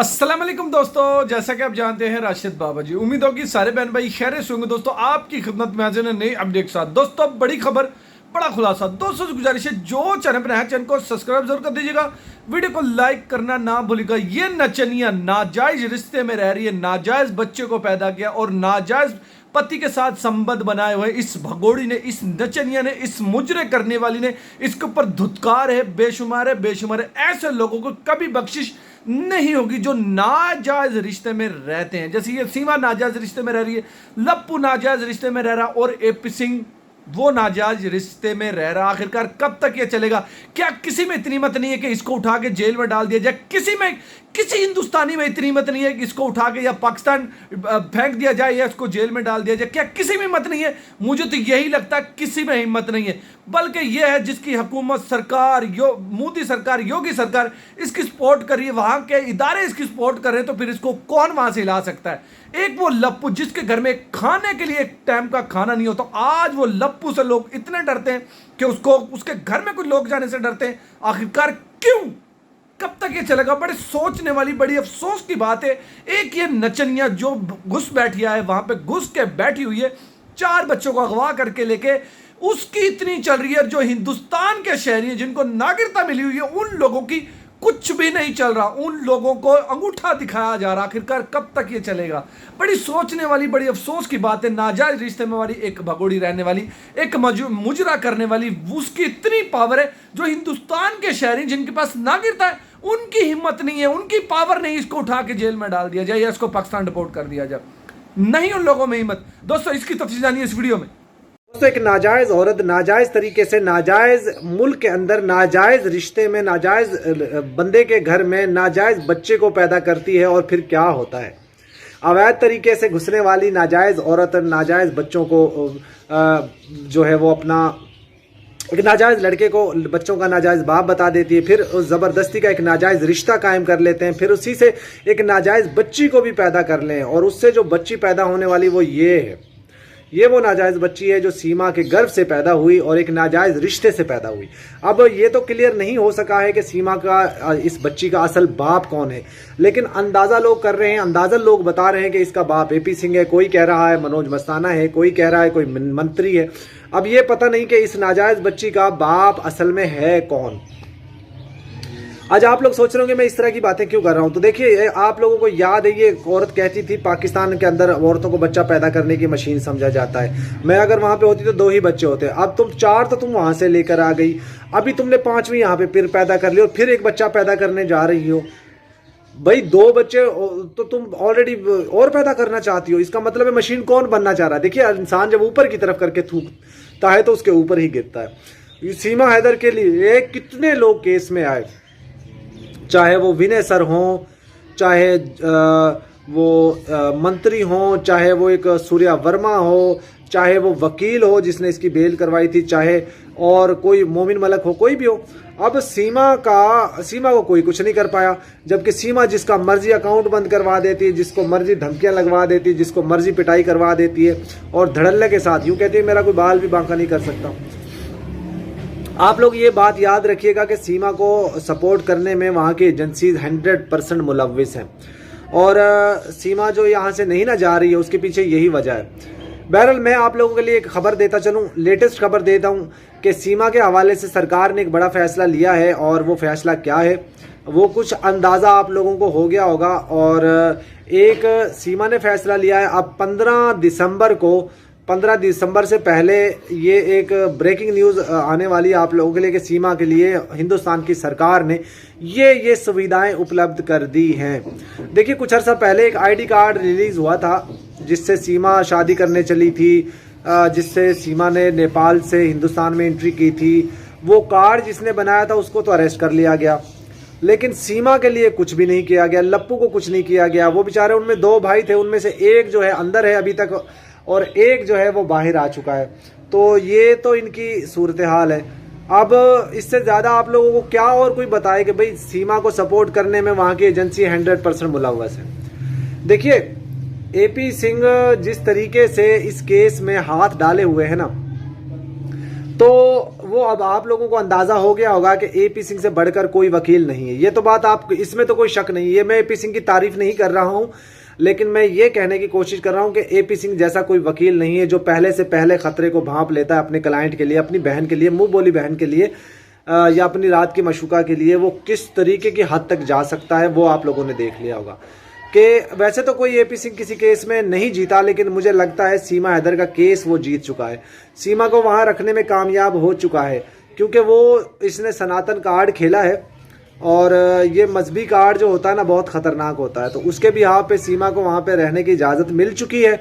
अस्सलाम वालेकुम दोस्तों, जैसा कि आप जानते हैं राशिद बाबा जी। उम्मीद होगी सारे बहन भाई खैर से होंगे। दोस्तों आपकी खिदमत में हाजिर है नई अपडेट के साथ। दोस्तों बड़ी खबर, बड़ा खुलासा। दोस्तों से गुजारिश है जो चैनल पर नया चैनल को सब्सक्राइब जरूर कर दीजिएगा, वीडियो को लाइक करना ना भूलिएगा। ये नचनिया नाजायज रिश्ते में रह रही है, नाजायज बच्चे को पैदा किया और नाजायज पति के साथ संबंध बनाए हुए इस भगोड़ी ने, इस नचनिया ने, इस मुजरे करने वाली ने, इसके ऊपर धुतकार है, बेशुमार है, बेशुमार है। ऐसे लोगों को कभी बख्शिश नहीं होगी जो नाजायज रिश्ते में रहते हैं। जैसे ये सीमा नाजायज रिश्ते में रह रही है, लप्पू नाजायज रिश्ते में रह रहा, और एपी सिंह वो नाजायज रिश्ते में रह रहा। आखिरकार कब तक ये चलेगा? क्या किसी में इतनी हिम्मत नहीं है कि इसको उठा के जेल में डाल दिया जाए? किसी हिंदुस्तानी में इतनी हिम्मत नहीं है कि इसको उठा के या पाकिस्तान फेंक दिया जाए या इसको जेल में डाल दिया जाए? क्या किसी में हिम्मत नहीं है? मुझे तो यही लगता है किसी में हिम्मत नहीं है। बल्कि यह है जिसकी हुकूमत सरकार, मोदी सरकार, योगी सरकार इसकी सपोर्ट कर रही है, वहां के इदारे इसकी सपोर्ट कर रहे हैं, तो फिर इसको कौन वहां से हिला सकता है? एक वो लप्पू जिसके घर में खाने के लिए एक टाइम का खाना नहीं होता, आज वो लप्पू से लोग इतने डरते हैं कि उसके घर में कुछ लोग जाने से डरते हैं। आखिरकार क्यों? कब तक ये चलेगा? बड़े सोचने वाली, बड़ी अफसोस की बात है। एक ये नचनिया जो घुस बैठिया है, वहां पे घुस के बैठी हुई है, 4 बच्चों को अगवा करके लेके, उसकी इतनी चल रही है। जो हिंदुस्तान के शहरी हैं जिनको नागरिकता मिली हुई है, उन लोगों की कुछ भी नहीं चल रहा, उन लोगों को अंगूठा दिखाया जा रहा। आखिरकार कब तक ये चलेगा? बड़ी सोचने वाली, बड़ी अफसोस की बात है। नाजायज रिश्ते में वाली एक भगोड़ी रहने वाली, एक मुजरा करने वाली, उसकी इतनी पावर है जो हिंदुस्तान के शहरी जिनके पास नागरिकता है उनकी हिम्मत नहीं है, उनकी पावर नहीं, इसको उठा के जेल में डाल दिया जाए या इसको पाकिस्तान डिपोर्ट कर दिया जाए। नहीं उन लोगों में हिम्मत। दोस्तों इसकी तफसील जानिए इस वीडियो में। दोस्तों एक नाजायज औरत नाजायज तरीके से, नाजायज मुल्क के अंदर, नाजायज रिश्ते में, नाजायज बंदे के घर में नाजायज बच्चे को पैदा करती है, और फिर क्या होता है? अवैध तरीके से घुसने वाली नाजायज औरत नाजायज बच्चों को जो है वो अपना एक नाजायज लड़के को बच्चों का नाजायज बाप बता देती है, फिर उस ज़बरदस्ती का एक नाजायज रिश्ता कायम कर लेते हैं, फिर उसी से एक नाजायज बच्ची को भी पैदा कर लें, और उससे जो बच्ची पैदा होने वाली वो ये है, ये वो नाजायज बच्ची है जो सीमा के गर्भ से पैदा हुई और एक नाजायज रिश्ते से पैदा हुई। अब ये तो क्लियर नहीं हो सका है कि सीमा का, इस बच्ची का असल बाप कौन है, लेकिन अंदाज़ा लोग कर रहे हैं, अंदाज़ा लोग बता रहे हैं कि इसका बाप एपी सिंह है, कोई कह रहा है मनोज मस्ताना है, कोई कह रहा है कोई मंत्री है। अब ये पता नहीं कि इस नाजायज बच्ची का बाप असल में है कौन। आज आप लोग सोच रहे होंगे मैं इस तरह की बातें क्यों कर रहा हूं। तो देखिए, आप लोगों को याद है, ये औरत कहती थी पाकिस्तान के अंदर औरतों को बच्चा पैदा करने की मशीन समझा जाता है। मैं अगर वहां पे होती तो 2 ही बच्चे होते। अब तुम 4 तो तुम वहां से लेकर आ गई, अभी तुमने 5वीं यहाँ पे फिर पैदा कर ली और फिर एक बच्चा पैदा करने जा रही हो। भाई 2 बच्चे तो तुम ऑलरेडी और पैदा करना चाहती हो, इसका मतलब है मशीन कौन बनना चाह रहा है? देखिए, इंसान जब ऊपर की तरफ करके थूकता है तो उसके ऊपर ही गिरता है। सीमा हैदर के लिए कितने लोग केस में आए, चाहे वो विनय सर हों, चाहे वो मंत्री हों, चाहे वो एक सूर्या वर्मा हो, चाहे वो वकील हो जिसने इसकी बेल करवाई थी, चाहे और कोई मोमिन मलक हो, कोई भी हो। अब सीमा को कोई कुछ नहीं कर पाया, जबकि सीमा जिसका मर्जी अकाउंट बंद करवा देती है, जिसको मर्जी धमकियां लगवा देती है, जिसको मर्जी पिटाई करवा देती है, और धड़ल्ले के साथ यूँ कहती है मेरा कोई बाल भी बांका नहीं कर सकता। आप लोग ये बात याद रखिएगा कि सीमा को सपोर्ट करने में वहाँ की एजेंसीज 100% मुलव्विस हैं, और सीमा जो यहाँ से नहीं ना जा रही है उसके पीछे यही वजह है। बहरहाल मैं आप लोगों के लिए एक खबर देता चलूँ, लेटेस्ट खबर देता हूँ कि सीमा के हवाले से सरकार ने एक बड़ा फैसला लिया है, और वो फैसला क्या है वो कुछ अंदाज़ा आप लोगों को हो गया होगा। और एक सीमा ने फैसला लिया है, अब 15 दिसंबर से पहले ये एक ब्रेकिंग न्यूज़ आने वाली है आप लोगों के लिए कि सीमा के लिए हिंदुस्तान की सरकार ने ये सुविधाएं उपलब्ध कर दी हैं। देखिए, कुछ अर्सा पहले एक आईडी कार्ड रिलीज़ हुआ था जिससे सीमा शादी करने चली थी, जिससे सीमा ने नेपाल से हिंदुस्तान में एंट्री की थी। वो कार्ड जिसने बनाया था उसको तो अरेस्ट कर लिया गया, लेकिन सीमा के लिए कुछ भी नहीं किया गया, लप्पू को कुछ नहीं किया गया। वो बेचारे, उनमें 2 भाई थे, उनमें से एक जो है अंदर है अभी तक और एक जो है वो बाहर आ चुका है। तो ये तो इनकी सूरत हाल है। अब इससे ज़्यादा आप लोगों को क्या और कोई बताए कि भाई सीमा को सपोर्ट करने में वहाँ की एजेंसी 100% मुलव्वस है। देखिए, एपी सिंह जिस तरीके से इस केस में हाथ डाले हुए हैं ना, तो वो अब आप लोगों को अंदाजा हो गया होगा कि एपी सिंह से बढ़कर कोई वकील नहीं है। ये तो बात आप, इसमें तो कोई शक नहीं है। मैं एपी सिंह की तारीफ नहीं कर रहा हूं, लेकिन मैं ये कहने की कोशिश कर रहा हूं कि एपी सिंह जैसा कोई वकील नहीं है जो पहले से पहले खतरे को भांप लेता है अपने क्लाइंट के लिए, अपनी बहन के लिए, मुंह बोली बहन के लिए या अपनी रात की मशूका के लिए। वो किस तरीके की हद तक जा सकता है वो आप लोगों ने देख लिया होगा। कि वैसे तो कोई एपी सिंह किसी केस में नहीं जीता, लेकिन मुझे लगता है सीमा हैदर का केस वो जीत चुका है। सीमा को वहां रखने में कामयाब हो चुका है, क्योंकि वो इसने सनातन कार्ड खेला है और ये मजहबी कार्ड जो होता है ना बहुत खतरनाक होता है। तो उसके भी यहाँ पे सीमा को वहाँ पे रहने की इजाज़त मिल चुकी है।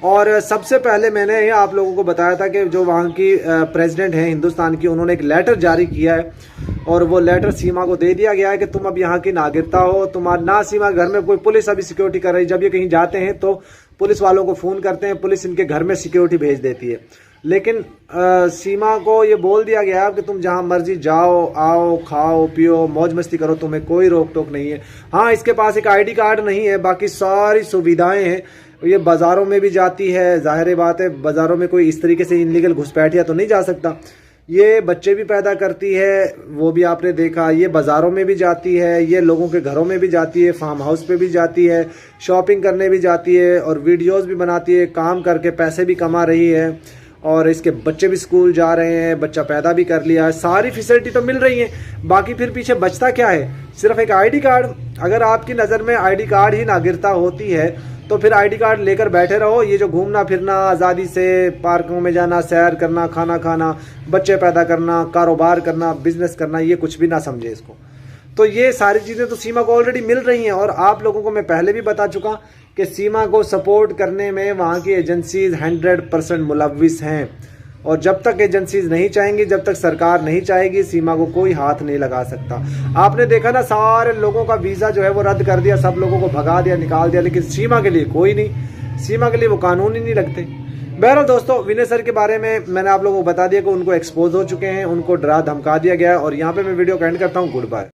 और सबसे पहले मैंने ये आप लोगों को बताया था कि जो वहाँ की प्रेसिडेंट हैं हिंदुस्तान की, उन्होंने एक लेटर जारी किया है और वो लेटर सीमा को दे दिया गया है कि तुम अब यहाँ की नागरिकता हो। तुम्हारा ना सीमा घर में कोई पुलिस अभी सिक्योरिटी कर रही, जब ये कहीं जाते हैं तो पुलिस वालों को फ़ोन करते हैं, पुलिस इनके घर में सिक्योरिटी भेज देती है। लेकिन सीमा को ये बोल दिया गया कि तुम जहाँ मर्जी जाओ, आओ, खाओ, पियो, मौज मस्ती करो, तुम्हें कोई रोक टोक नहीं है। हाँ, इसके पास एक आईडी कार्ड नहीं है, बाकी सारी सुविधाएं हैं। ये बाज़ारों में भी जाती है, जाहिर बात है बाज़ारों में कोई इस तरीके से इनलीगल घुसपैठिया तो नहीं जा सकता। ये बच्चे भी पैदा करती है, वो भी आपने देखा। ये बाज़ारों में भी जाती है, ये लोगों के घरों में भी जाती है, फार्म हाउस पे भी जाती है, शॉपिंग करने भी जाती है और वीडियोस भी बनाती है, काम करके पैसे भी कमा रही है। और इसके बच्चे भी स्कूल जा रहे हैं, बच्चा पैदा भी कर लिया है, सारी फैसिलिटी तो मिल रही है। बाकी फिर पीछे बचता क्या है? सिर्फ एक आईडी कार्ड। अगर आपकी नज़र में आईडी कार्ड ही नागरिकता होती है तो फिर आईडी कार्ड लेकर बैठे रहो। ये जो घूमना फिरना, आज़ादी से पार्कों में जाना, सैर करना, खाना खाना, बच्चे पैदा करना, कारोबार करना, बिजनेस करना, ये कुछ भी ना समझे इसको। तो ये सारी चीज़ें तो सीमा को ऑलरेडी मिल रही हैं। और आप लोगों को मैं पहले भी बता चुका कि सीमा को सपोर्ट करने में वहाँ की एजेंसीज 100% मुलव्विस हैं। और जब तक एजेंसीज नहीं चाहेंगी, जब तक सरकार नहीं चाहेगी, सीमा को कोई हाथ नहीं लगा सकता। आपने देखा ना, सारे लोगों का वीज़ा जो है वो रद्द कर दिया, सब लोगों को भगा दिया, निकाल दिया, लेकिन सीमा के लिए कोई नहीं। सीमा के लिए वो कानून ही नहीं लगते। बहरहाल दोस्तों, विनय सर के बारे में मैंने आप लोगों को बता दिया कि उनको एक्सपोज हो चुके हैं, उनको डरा धमका दिया गया है। और यहाँ पे मैं वीडियो का एंड करता हूँ। Good bye.